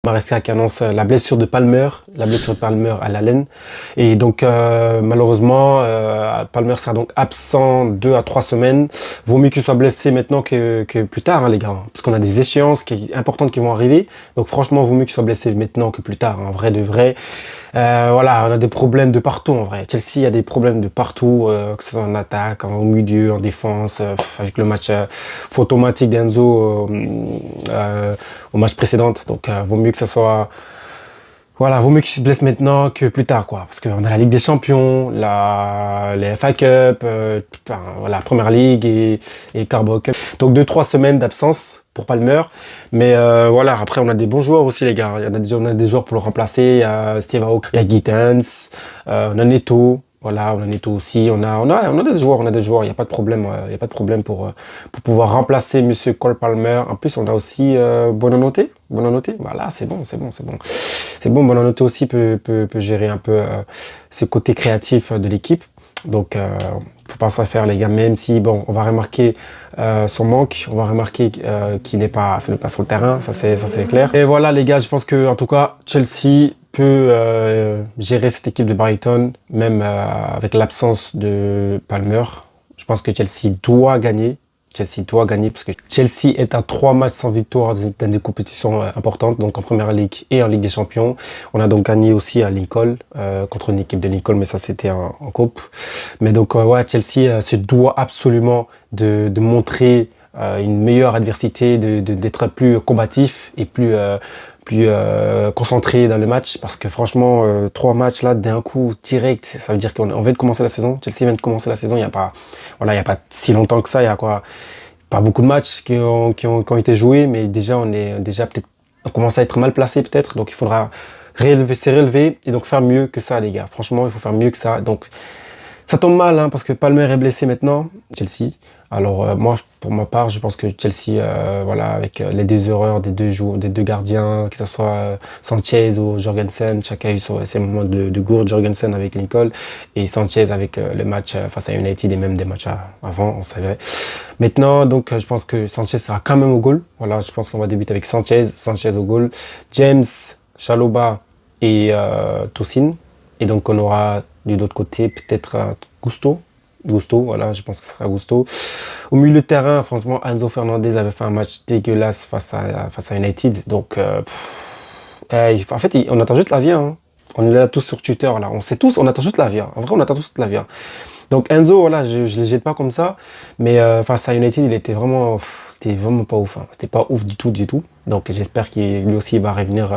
Maresca qui annonce la blessure de Palmer, à la laine. Et donc, malheureusement, Palmer sera donc absent 2 à 3 semaines. Vaut mieux qu'il soit blessé maintenant que plus tard, hein, les gars. Parce qu'on a des échéances importantes qui vont arriver. Donc, franchement, vaut mieux qu'il soit blessé maintenant que plus tard, en vrai de vrai. Voilà, on a des problèmes de partout en vrai. Chelsea a des problèmes de partout, que ce soit en attaque, au milieu, en défense, avec le match automatique d'Enzo au match précédent. Donc, vaut mieux que ça soit... Voilà, vaut mieux qu'il se blesse maintenant que plus tard, quoi. Parce qu'on a la Ligue des Champions, les FA Cup, voilà, Première Ligue et Carabao Cup. Donc 2-3 semaines d'absence pour Palmer. Mais voilà, après on a des bons joueurs aussi, les gars. On a des joueurs pour le remplacer. Il y a Steve Aoki, il y a Gittens, on a Neto. Voilà, on a Neto aussi. On a des joueurs, Il n'y a pas de problème, pour pouvoir remplacer Monsieur Cole Palmer. En plus, on a aussi Buonanotte. Voilà, c'est bon. C'est bon, Buonanotte aussi peut gérer un peu ce côté créatif de l'équipe. Donc, faut pas s'en faire, les gars, même si, bon, on va remarquer son manque, on va remarquer qu'il n'est pas sur le terrain, ça c'est clair. Et voilà, les gars, je pense que, en tout cas, Chelsea peut gérer cette équipe de Brighton, même avec l'absence de Palmer. Je pense que Chelsea doit gagner. Parce que Chelsea est à 3 matchs sans victoire dans des compétitions importantes, donc en Première Ligue et en Ligue des Champions. On a donc gagné aussi à Lincoln, contre une équipe de Lincoln, mais ça c'était en coupe. Mais donc ouais, Chelsea se doit absolument de montrer une meilleure adversité, d'être plus combatif et plus concentré dans le match, parce que franchement 3 matchs là d'un coup direct, ça veut dire qu'on vient de commencer la saison. Chelsea vient de commencer la saison, il y a pas si longtemps que ça, il y a pas beaucoup de matchs qui ont été joués, mais déjà on commence à être mal placé peut-être, donc il faudra se relever et donc faire mieux que ça, les gars. Franchement, il faut faire mieux que ça. Donc ça tombe mal, hein, parce que Palmer est blessé maintenant, Chelsea. Alors moi, pour ma part, je pense que Chelsea, voilà, avec les 2 erreurs des deux gardiens, que ce soit Sanchez ou Jorgensen, chacun a eu ses moments de gourde. Jorgensen avec Lincoln et Sanchez avec le match face à United et même des matchs avant, on savait. Maintenant, donc, je pense que Sanchez sera quand même au goal. Voilà, je pense qu'on va débuter avec Sanchez au goal, James, Chalobah et Tosin. Et donc, on aura de l'autre côté peut-être Gusto, voilà, je pense que ce sera Gusto. Au milieu de terrain, franchement, Enzo Fernandez avait fait un match dégueulasse face à United. Donc, en fait, on attend juste la vie, hein. On est là tous sur Twitter, là. On attend juste la vie, hein. En vrai, on attend tous la vie, hein. Donc, Enzo, voilà, je ne le jette pas comme ça. Mais face à United, il était vraiment... c'était vraiment pas ouf, hein. C'était pas ouf du tout. Donc, j'espère qu'il lui aussi va revenir